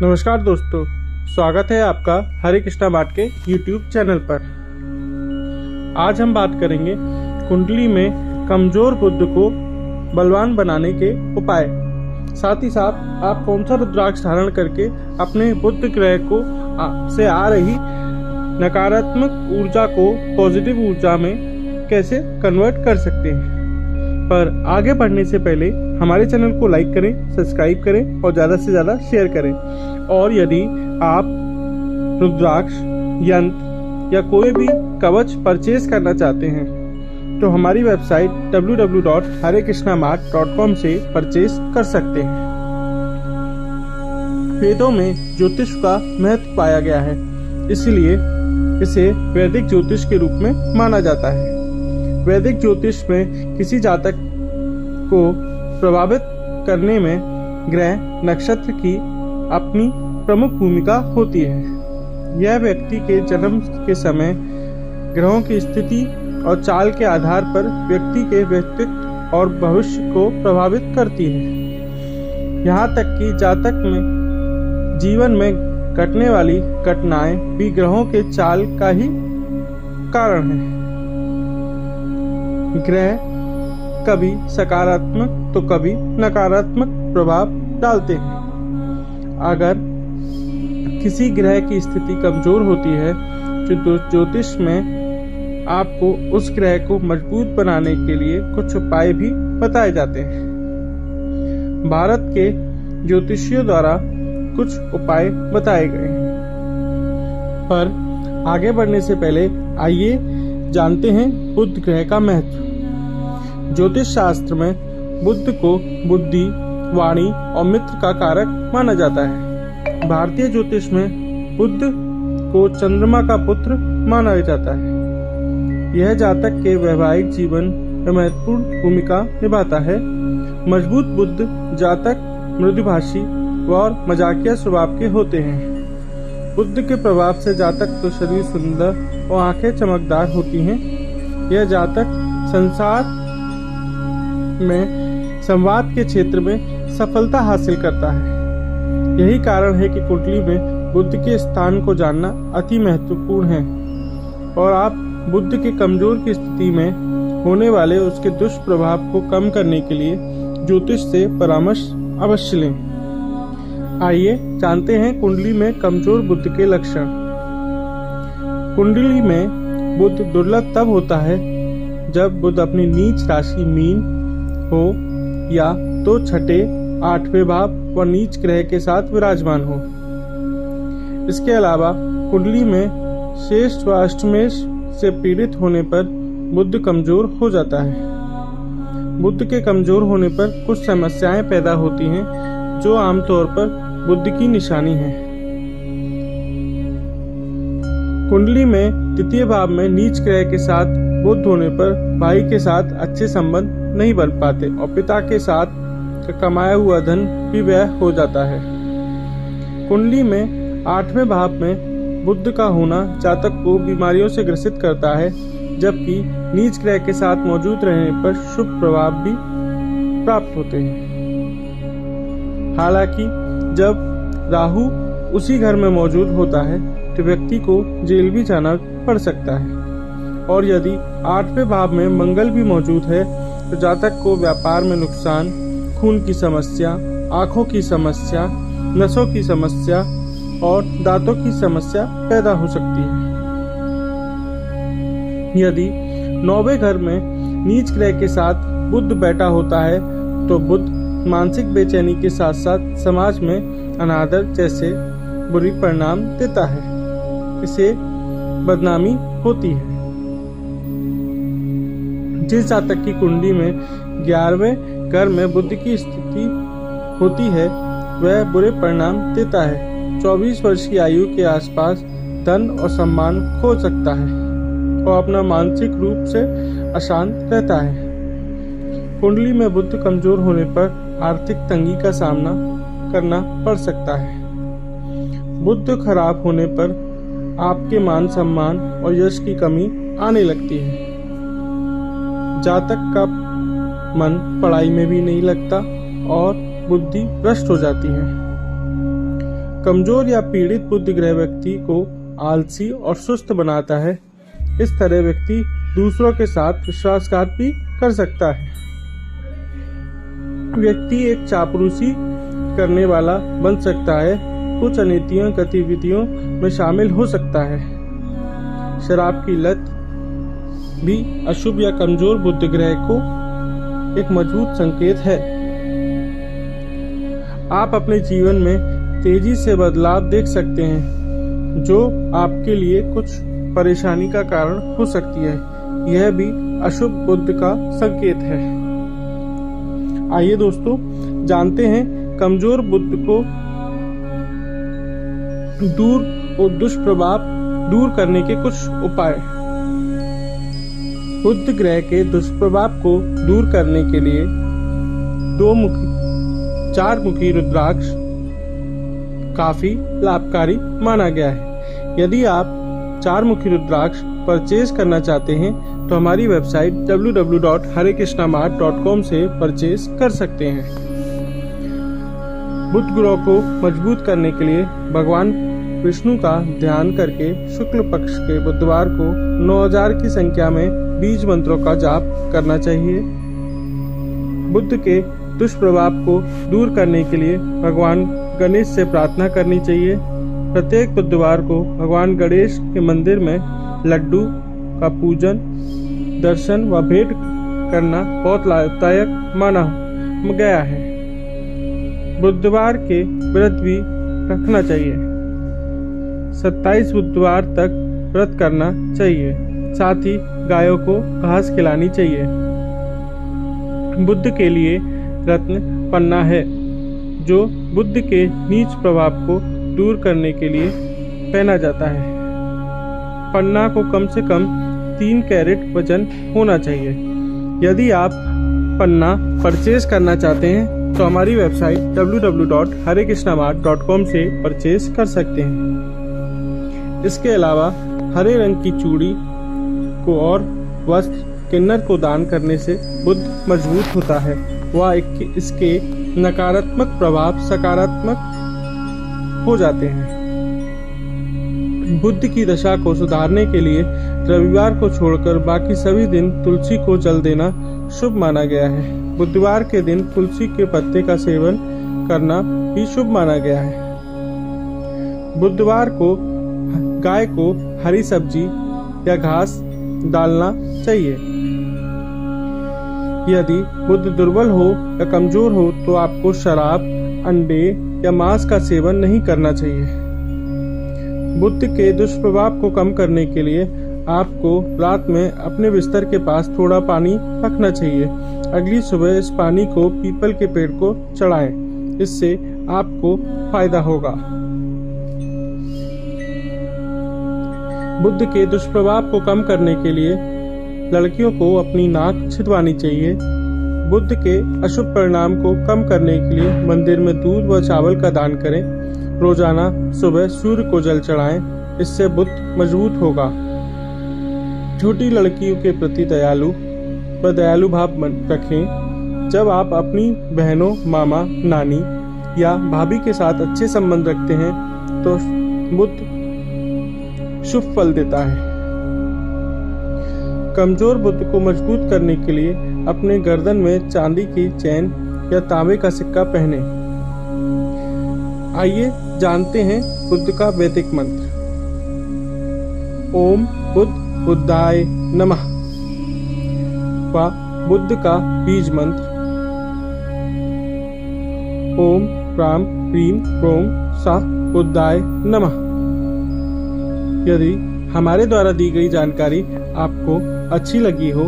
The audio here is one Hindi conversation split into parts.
नमस्कार दोस्तों, स्वागत है आपका हरे कृष्णा मार्ट के YouTube चैनल पर। आज हम बात करेंगे कुंडली में कमजोर बुध को बलवान बनाने के उपाय। साथ ही साथ आप कौन सा रुद्राक्ष धारण करके अपने बुध ग्रह को से आ रही नकारात्मक ऊर्जा को पॉजिटिव ऊर्जा में कैसे कन्वर्ट कर सकते हैं। पर आगे बढ़ने से पहले हमारे चैनल को लाइक करें, सब्सक्राइब करें और ज़्यादा से ज़्यादा शेयर करें। और यदि आप रुद्राक्ष, यंत्र या कोई भी कवच परचेज करना चाहते हैं तो हमारी वेबसाइट www.harekrishnamart.com से परचेज कर सकते हैं। वेदों में ज्योतिष का महत्व पाया गया है, इसलिए इसे वैदिक ज्योतिष के रूप में माना जाता है। वैदिक ज्योतिष में किसी जातक को प्रभावित करने में ग्रह नक्षत्र की अपनी प्रमुख भूमिका होती है। यह व्यक्ति के जन्म के समय ग्रहों की स्थिति और चाल के आधार पर व्यक्ति के व्यक्तित्व और भविष्य को प्रभावित करती है। यहाँ तक कि जातक में जीवन में घटने वाली घटनाएं भी ग्रहों के चाल का ही कारण है। ग्रह कभी सकारात्मक तो कभी नकारात्मक प्रभाव डालते हैं। अगर किसी ग्रह की स्थिति कमजोर होती है तो ज्योतिष में आपको उस ग्रह को मजबूत बनाने के लिए कुछ उपाय भी बताए जाते हैं। भारत के ज्योतिषियों द्वारा कुछ उपाय बताए गए हैं। पर आगे बढ़ने से पहले आइए जानते हैं बुध ग्रह का महत्व। ज्योतिष शास्त्र में बुध को बुद्धि, वाणी और मित्र का कारक माना जाता है। भारतीय ज्योतिष में बुध को चंद्रमा का पुत्र माना जाता है। यह जातक के वैवाहिक जीवन में महत्वपूर्ण भूमिका निभाता है। मजबूत बुध जातक मृदुभाषी और मजाकिया स्वभाव के होते हैं। बुध के प्रभाव से जातक तो शरीर सुंदर और आंखें चमकदार होती हैं। यह जातक संसार में संवाद के क्षेत्र में सफलता हासिल करता है। यही कारण है कि कुंडली में बुध के स्थान को जानना अति महत्वपूर्ण है। और आप बुध के कमजोर की स्थिति में होने वाले उसके दुष्प्रभाव को कम करने के लिए ज्योतिष से परामर्श अवश्य लें। आइए जानते हैं कुंडली में कमजोर बुध के लक्षण। कुंडली में बुध दुर्लभ तब होता है जब बुध अपनी नीच राशि मीन हो या तो छठे, आठवें भाव व नीच ग्रह के साथ विराजमान हो। इसके अलावा कुंडली में शेष व अष्टमेश से पीड़ित होने पर बुध कमजोर हो जाता है। बुध के कमजोर होने पर कुछ समस्याएं पैदा होती हैं जो आमतौर पर बुध की निशानी है। कुंडली में तृतीय भाव में नीच ग्रह के साथ बुध होने पर भाई के साथ अच्छे संबंध नहीं बन पाते और पिता के साथ कमाया हुआ धन भी व्यय हो जाता है। कुंडली में आठवें भाव में बुध का होना जातक को बीमारियों से ग्रसित करता है, जबकि नीच ग्रह के साथ मौजूद रहने पर शुभ प्रभाव भी प्राप्त होते हैं। हालांकि जब राहु उसी घर में मौजूद होता है तो व्यक्ति को जेल भी जाना पड़ सकता है। और यदि आठवें भाव में मंगल भी मौजूद है तो जातक को व्यापार में नुकसान, खून की समस्या, आंखों की समस्या, नसों की समस्या और दांतों की समस्या पैदा हो सकती है। यदि नौवें घर में नीच ग्रह के साथ बुध बैठा होता है तो बुध मानसिक बेचैनी के साथ साथ समाज में अनादर जैसे बुरी परिणाम देता है। इसे बदनामी होती है। जिस जातक की कुंडली में 11वें घर में बुध की स्थिति होती है वह बुरे परिणाम देता है। 24 वर्ष की आयु के आसपास धन और सम्मान खो सकता है और अपना मानसिक रूप से अशांत रहता है। कुंडली में बुध कमजोर होने पर आर्थिक तंगी का सामना करना पड़ सकता है। बुध खराब होने पर आपके मान सम्मान और यश की कमी आने लगती है। जातक का मन पढ़ाई में भी नहीं लगता और बुद्धि भ्रष्ट हो जाती है। कमजोर या पीड़ित बुध ग्रह व्यक्ति को आलसी और सुस्त बनाता है। इस तरह व्यक्ति दूसरों के साथ विश्वासघात भी कर सकता है। व्यक्ति एक चापलूसी करने वाला बन सकता है, कुछ अनैतिक गतिविधियों में शामिल हो सकता है। शराब की लत भी अशुभ या कमजोर बुध ग्रह को एक मजबूत संकेत है। आप अपने जीवन में तेजी से बदलाव देख सकते हैं, जो आपके लिए कुछ परेशानी का कारण हो सकती है। यह भी अशुभ बुध का संकेत है। आइए दोस्तों, जानते हैं कमजोर बुध को दुष्प्रभाव दूर करने के कुछ उपाय। बुध ग्रह के दुष्प्रभाव को दूर करने के लिए 4 मुखी रुद्राक्ष काफी लाभकारी माना गया है। यदि आप 4 मुखी रुद्राक्ष परचेज करना चाहते हैं तो हमारी वेबसाइट www.harekrishnamart.com से परचेज कर सकते हैं। बुध ग्रह को मजबूत करने के लिए भगवान विष्णु का ध्यान करके शुक्ल पक्ष के बुधवार को 9000 की संख्या में बीज मंत्रों का जाप करना चाहिए। बुध के दुष्प्रभाव को दूर करने के लिए भगवान गणेश से प्रार्थना करनी चाहिए। प्रत्येक बुधवार को भगवान गणेश के मंदिर में लड्डू का पूजन, दर्शन व भेंट करना बहुत लाभदायक माना गया है। बुधवार के व्रत भी रखना चाहिए। 27 बुधवार तक व्रत करना चाहिए। साथ ही गायों को घास खिलानी चाहिए। बुध के लिए रत्न पन्ना है, जो बुध के नीच प्रभाव को दूर करने के लिए पहना जाता है। पन्ना को कम से कम 3 कैरेट वजन होना चाहिए। यदि आप पन्ना परचेज करना चाहते हैं तो हमारी वेबसाइट www.harekrishnamart.com से परचेज कर सकते हैं। इसके अलावा हरे रंग की चूड़ी को और वस्त्र किन्नर को दान करने से बुध मजबूत होता है व इसके नकारात्मक प्रभाव सकारात्मक हो जाते हैं। बुध की दशा को सुधारने के लिए रविवार को छोड़कर बाकी सभी दिन तुलसी को जल देना शुभ माना गया है। बुधवार के दिन तुलसी के पत्ते का सेवन करना भी शुभ माना गया है। बुधवार को गाय को हरी सब्जी या घास डालना चाहिए। यदि बुध दुर्बल हो या कमजोर हो तो आपको शराब, अंडे या मांस का सेवन नहीं करना चाहिए। बुध के दुष्प्रभाव को कम करने के लिए आपको रात में अपने बिस्तर के पास थोड़ा पानी रखना चाहिए। अगली सुबह इस पानी को पीपल के पेड़ को चढ़ाएं। इससे आपको फायदा होगा। बुध के दुष्प्रभाव को कम करने के लिए लड़कियों को अपनी नाक छिदवानी चाहिए। बुध के अशुभ परिणाम को कम करने के लिए मंदिर में दूध व चावल का दान करें। रोजाना सुबह सूर्य को जल चढ़ाएं। इससे बुध मजबूत होगा। छोटी लड़कियों के प्रति दयालु भाव रखें। जब आप अपनी बहनों, मामा, नानी या भाभी के साथ अच्छे संबंध रखते हैं तो बुध शुभ फल देता है। कमजोर बुध को मजबूत करने के लिए अपने गर्दन में चांदी की चैन या तांबे का सिक्का पहने। आइए जानते हैं बुध का वैदिक मंत्र। ओम बुद्धाय नमः व बुध का बीज मंत्र ओम राम ह्रीम क्रोम सा बुद्धाय नमः। यदि हमारे द्वारा दी गई जानकारी आपको अच्छी लगी हो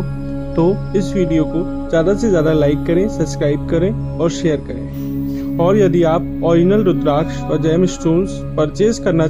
तो इस वीडियो को ज़्यादा से ज़्यादा लाइक करें, सब्सक्राइब करें और शेयर करें। और यदि आप ओरिजिनल रुद्राक्ष व जेम स्टोन्स परचेज करना